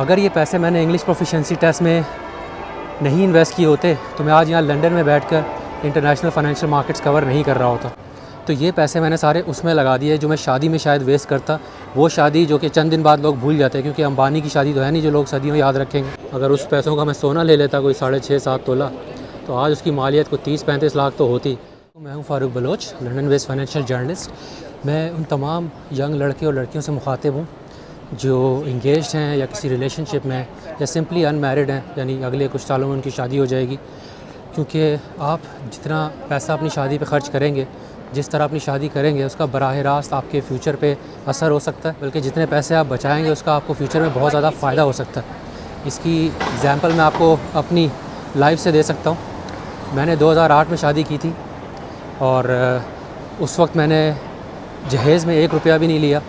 अगर ये पैसे मैंने इंग्लिश प्रोफिशिएंसी टेस्ट में नहीं इन्वेस्ट किए होते तो मैं आज यहाँ लंदन में बैठकर इंटरनेशनल फाइनेंशियल मार्केट्स कवर नहीं कर रहा होता। तो ये पैसे मैंने सारे उसमें लगा दिए जो मैं शादी में शायद वेस्ट करता। वो शादी जो कि चंद दिन बाद लोग भूल जाते हैं, क्योंकि अंबानी की शादी तो है नहीं जो लोग सदियों याद रखेंगे। अगर उस पैसों का मैं सोना ले लेता कोई 6.5-7 तोला, तो आज उसकी मालियत को 30-35 लाख तो होती। तो मैं हूँ Farooq Baloch, London based financial journalist. मैं उन तमाम यंग लड़के और लड़कियों से मुखातिब हूँ जो इंगेज्ड हैं या किसी रिलेशनशिप में हैं या सिंपली अनमैरिड हैं, यानी अगले कुछ सालों में उनकी शादी हो जाएगी। क्योंकि आप जितना पैसा अपनी शादी पे ख़र्च करेंगे, जिस तरह अपनी शादी करेंगे, उसका बराह रास्त आपके फ़्यूचर पे असर हो सकता है। बल्कि जितने पैसे आप बचाएंगे उसका आपको फ्यूचर में बहुत ज़्यादा फ़ायदा हो सकता है। इसकी एग्ज़ाम्पल मैं आपको अपनी लाइफ से दे सकता हूँ। मैंने 2008 में शादी की थी और उस वक्त मैंने जहेज़ में 1 रुपया भी नहीं लिया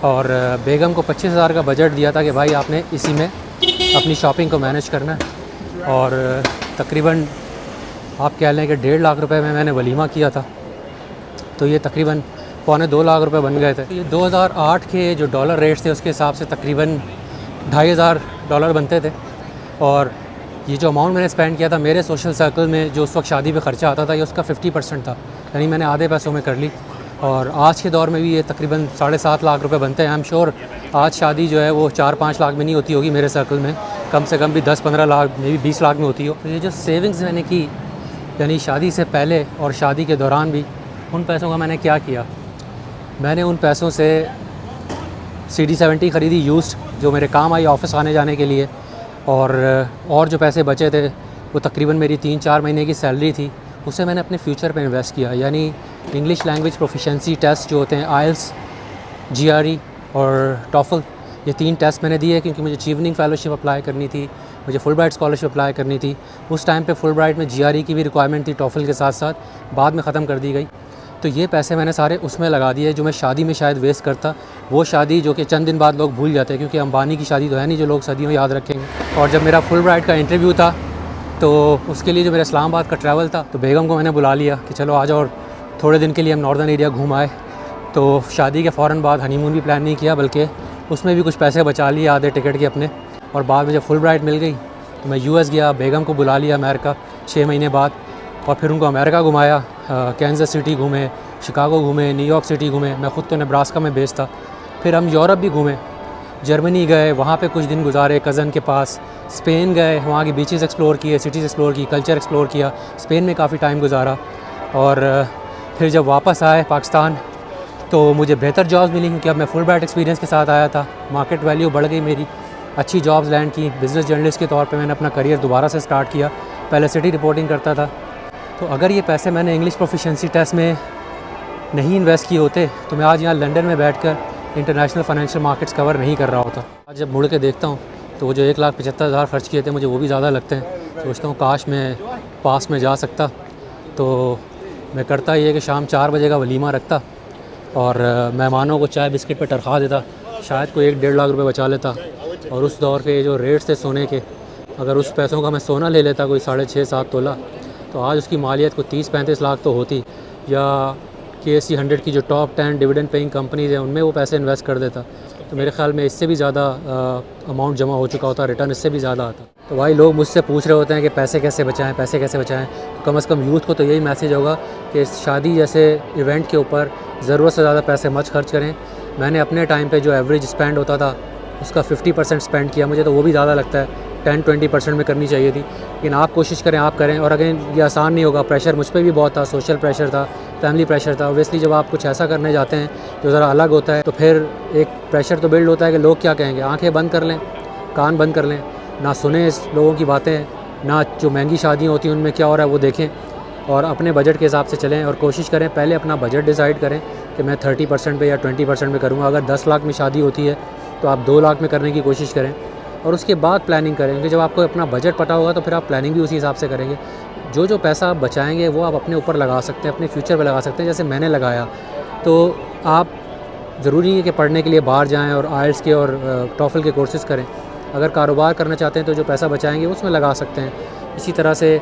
और बेगम को 25,000 का बजट दिया था कि भाई आपने इसी में अपनी शॉपिंग को मैनेज करना है। और तकरीबन आप कह लें कि 1.5 लाख रुपए में मैंने वलीमा किया था, तो ये तकरीबन $2.25 लाख बन गए थे। ये 2008 के जो डॉलर रेट्स थे उसके हिसाब से तकरीबन $2,500 बनते थे। और ये जो अमाउंट मैंने स्पेंड किया था मेरे सोशल सर्कल में, जो उस वक्त शादी पे ख़र्चा आता था, ये उसका 50% था, यानी मैंने आधे पैसों में कर ली। और आज के दौर में भी ये तकरीबन 7.5 लाख रुपए बनते हैं। आई एम श्योर आज शादी जो है वो 4-5 लाख में नहीं होती होगी मेरे सर्कल में, कम से कम भी 10-15 लाख, मे भी 20 लाख में होती हो। तो ये जो सेविंग्स मैंने की, यानी शादी से पहले और शादी के दौरान भी, उन पैसों का मैंने क्या किया, मैंने उन पैसों से CD70 ख़रीदी यूज्ड, जो मेरे काम आई ऑफ़िस आने जाने के लिए। और जो पैसे बचे थे वो तकरीबन मेरी 3-4 महीने की सैलरी थी, उसे मैंने अपने फ्यूचर पे इन्वेस्ट किया। यानी इंग्लिश लैंग्वेज प्रोफिशिएंसी टेस्ट जो होते हैं, आइल्स, GRE और टॉफल, ये 3 टेस्ट मैंने दिए क्योंकि मुझे चीवनिंग फेलोशिप अप्लाई करनी थी, मुझे फुलब्राइट स्कॉलरशिप अप्लाई करनी थी। उस टाइम पे फुलब्राइट में GRE की भी रिक्वायरमेंट थी टॉफल के साथ साथ, बाद में ख़त्म कर दी गई। तो ये पैसे मैंने सारे उसमें लगा दिए जो मैं शादी में शायद वेस्ट करता। वो शादी जो कि चंद दिन बाद लोग भूल जाते हैं, क्योंकि अंबानी की शादी तो है नहीं जो लोग सदियों याद रखेंगे। और जब मेरा फुलब्राइट का इंटरव्यू था तो उसके लिए जो मेरा इस्लामाबाद का ट्रैवल था, तो बेगम को मैंने बुला लिया कि चलो आ जाओ और थोड़े दिन के लिए हम नॉर्दर्न एरिया घूम आए। तो शादी के फ़ौरन बाद हनीमून भी प्लान नहीं किया, बल्कि उसमें भी कुछ पैसे बचा लिए आधे टिकट के अपने। और बाद में जब फुलब्राइट मिल गई तो मैं US गया, बेगम को बुला लिया अमेरिका 6 महीने बाद, और फिर उनको अमेरिका घुमाया। कैंसस सिटी घूमे, शिकागो घूमे, न्यूयॉर्क सिटी घूमे। मैं ख़ुद तो नेब्रास्का में बेस्ड था। फिर हम यूरोप भी घूमे, जर्मनी गए, वहाँ पे कुछ दिन गुजारे कज़न के पास। स्पेन गए, वहाँ की बीचेस एक्सप्लोर किए, सिटीज़ एक्सप्लोर की, कल्चर एक्सप्लोर किया। स्पेन में काफ़ी टाइम गुजारा। और फिर जब वापस आए पाकिस्तान तो मुझे बेहतर जॉब्स मिली, क्योंकि अब मैं फुलब्राइट एक्सपीरियंस के साथ आया था। मार्केट वैल्यू बढ़ गई मेरी, अच्छी जॉब्स लैंड की। बिज़नेस जर्नलिस्ट के तौर पे मैंने अपना करियर दोबारा से स्टार्ट किया। पहले सिटी रिपोर्टिंग करता था। तो अगर ये पैसे मैंने इंग्लिश प्रोफिशिएंसी टेस्ट में नहीं इन्वेस्ट किए होते तो मैं आज यहाँ लंदन में बैठकर इंटरनेशनल फाइनेंशियल मार्केट्स कवर नहीं कर रहा होता। आज जब मुड़ के देखता हूँ तो वो जो 1,75,000 खर्च किए थे मुझे वो भी ज़्यादा लगते हैं। सोचता हूँ काश मैं पास में जा सकता तो मैं करता ये कि शाम 4 बजे का वलीमा रखता और मेहमानों को चाय बिस्किट पे टरखा देता, शायद कोई 1-1.5 लाख रुपए बचा लेता। और उस दौर के जो रेट्स थे सोने के, अगर उस पैसों का मैं सोना ले लेता कोई 6.5-7 तोला, तो आज उसकी मालियत को 30-35 लाख तो होती। या KSE 100 की जो टॉप 10 डिविडेंड पेइंग कंपनीज़ हैं उनमें वो पैसे इन्वेस्ट कर देता, तो मेरे ख्याल में इससे भी ज़्यादा अमाउंट जमा हो चुका होता, रिटर्न इससे भी ज़्यादा आता। तो भाई लोग मुझसे पूछ रहे होते हैं कि पैसे कैसे बचाएं, पैसे कैसे बचाएं। तो कम से कम यूथ को तो यही मैसेज होगा कि शादी जैसे इवेंट के ऊपर ज़रूरत से ज़्यादा पैसे मत खर्च करें। मैंने अपने टाइम पे जो एवरेज स्पेंड होता था उसका 50% स्पेंड किया, मुझे तो वो भी ज़्यादा लगता है, 10-20% में करनी चाहिए थी। लेकिन आप कोशिश करें, आप करें। और अगेन ये आसान नहीं होगा, प्रेशर मुझ पर भी बहुत था, सोशल प्रेशर था, फैमिली प्रेशर था। ऑब्वियसली जब आप कुछ ऐसा करने जाते हैं जो ज़रा अलग होता है तो फिर एक प्रेशर तो बिल्ड होता है कि लोग क्या कहेंगे। आंखें बंद कर लें, कान बंद कर लें, ना सुने इस लोगों की बातें, ना जो महंगी शादियाँ होती हैं उनमें क्या हो रहा है वो देखें, और अपने बजट के हिसाब से चलें। और कोशिश करें पहले अपना बजट डिसाइड करें कि मैं 30% पे या 20% में करूँगा। अगर 10 लाख में शादी होती है तो आप 2 लाख में करने की कोशिश करें, और उसके बाद प्लानिंग करें। क्योंकि जब आपको अपना बजट पता होगा तो फिर आप प्लानिंग भी उसी हिसाब से करेंगे। जो पैसा आप बचाएंगे वो आप अपने ऊपर लगा सकते हैं, अपने फ्यूचर पे लगा सकते हैं, जैसे मैंने लगाया। तो आप ज़रूरी नहीं है कि पढ़ने के लिए बाहर जाएं और आइल्स के और टॉफल के कोर्सेज़ करें। अगर कारोबार करना चाहते हैं तो जो पैसा बचाएंगे उसमें लगा सकते हैं। इसी तरह से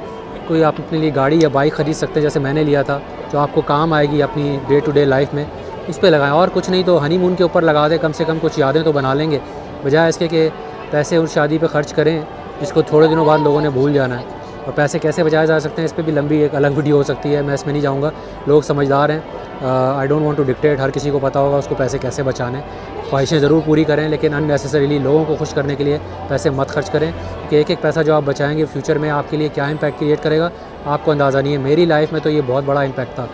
कोई आप अपने लिए गाड़ी या बाइक ख़रीद सकते हैं, जैसे मैंने लिया था, जो आपको काम आएगी अपनी डे टू डे लाइफ में, उस पर लगाएं। और कुछ नहीं तो हनीमून के ऊपर लगा दें, कम से कम कुछ यादें तो बना लेंगे, बजाय इसके कि पैसे उस शादी पे ख़र्च करें जिसको थोड़े दिनों बाद लोगों ने भूल जाना है। और पैसे कैसे बचाए जा सकते हैं इस पे भी लंबी एक अलग वीडियो हो सकती है, मैं इसमें नहीं जाऊँगा। लोग समझदार हैं, I don't want to dictate, हर किसी को पता होगा उसको पैसे कैसे बचाने। ख्वाहिशें ज़रूर पूरी करें लेकिन अननेसेसरीली लोगों को खुश करने के लिए पैसे मत खर्च करें, कि एक एक पैसा जो आप बचाएँगे फ्यूचर में आपके लिए क्या इम्पैक्ट क्रिएट करेगा आपको अंदाज़ा नहीं है। मेरी लाइफ में तो ये बहुत बड़ा इम्पैक्ट था।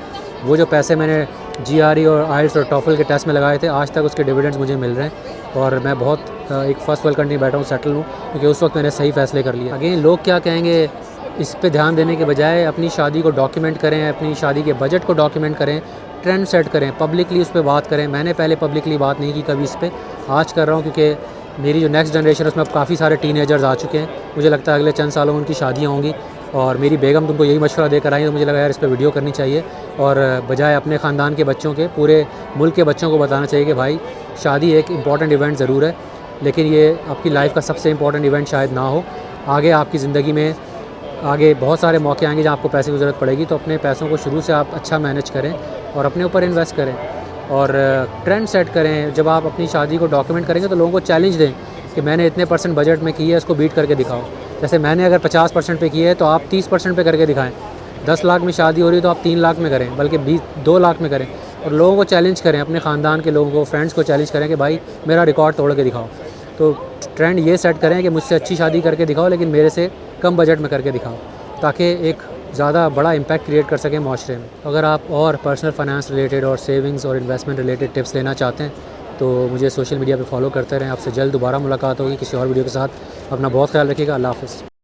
वो जो पैसे मैंने GRE और IELTS और TOEFL के टेस्ट में लगाए थे, आज तक उसके डिविडेंड्स मुझे मिल रहे हैं और मैं बहुत एक फर्स्ट वर्ल्ड कंट्री में बैठा हूँ, सेटल हूँ, क्योंकि उस वक्त मैंने सही फ़ैसले कर लिए। अगेन लोग क्या कहेंगे इस पे ध्यान देने के बजाय अपनी शादी को डॉक्यूमेंट करें, अपनी शादी के बजट को डॉक्यूमेंट करें, ट्रेंड सेट करें, पब्लिकली उस पर बात करें। मैंने पहले पब्लिकली बात नहीं की कभी इस पर, आज कर रहा हूँ क्योंकि मेरी जो नेक्स्ट जनरेशन है उसमें अब काफ़ी सारे टीनेजर्स आ चुके हैं। मुझे लगता है अगले चंद सालों में उनकी शादियाँ होंगी और मेरी बेगम तुमको यही मशवरा देकर आई, तो मुझे लगा यार इस पर वीडियो करनी चाहिए और बजाय अपने ख़ानदान के बच्चों के पूरे मुल्क के बच्चों को बताना चाहिए कि भाई शादी एक इम्पॉर्टेंट इवेंट ज़रूर है, लेकिन ये आपकी लाइफ का सबसे इम्पॉर्टेंट इवेंट शायद ना हो। आगे आपकी ज़िंदगी में आगे बहुत सारे मौके आएंगे जहाँ आपको पैसे की ज़रूरत पड़ेगी, तो अपने पैसों को शुरू से आप अच्छा मैनेज करें और अपने ऊपर इन्वेस्ट करें और ट्रेंड सेट करें। जब आप अपनी शादी को डॉक्यूमेंट करेंगे तो लोगों को चैलेंज दें कि मैंने इतने % बजट में की है, इसको बीट करके दिखाओ। जैसे मैंने अगर 50% पे की है तो आप 30% पे करके दिखाएं। 10 लाख में शादी हो रही है तो आप 3 लाख में करें, बल्कि 2 लाख में करें और लोगों को चैलेंज करें, अपने ख़ानदान के लोगों को, फ्रेंड्स को चैलेंज करें कि भाई मेरा रिकॉर्ड तोड़ के दिखाओ। तो ट्रेंड ये सेट करें कि मुझसे अच्छी शादी करके दिखाओ लेकिन मेरे से कम बजट में करके दिखाओ, ताकि एक ज़्यादा बड़ा इम्पैक्ट क्रिएट कर सकें माशरे में। अगर आप और पर्सनल फाइनेंस रिलेटेड और सेविंग्स और इन्वेस्टमेंट रिलेटेड टिप्स लेना चाहते हैं तो मुझे सोशल मीडिया पे फॉलो करते रहें। आपसे जल्द दोबारा मुलाकात होगी किसी और वीडियो के साथ। अपना बहुत ख्याल रखिएगा। अल्लाह हाफ़िज़।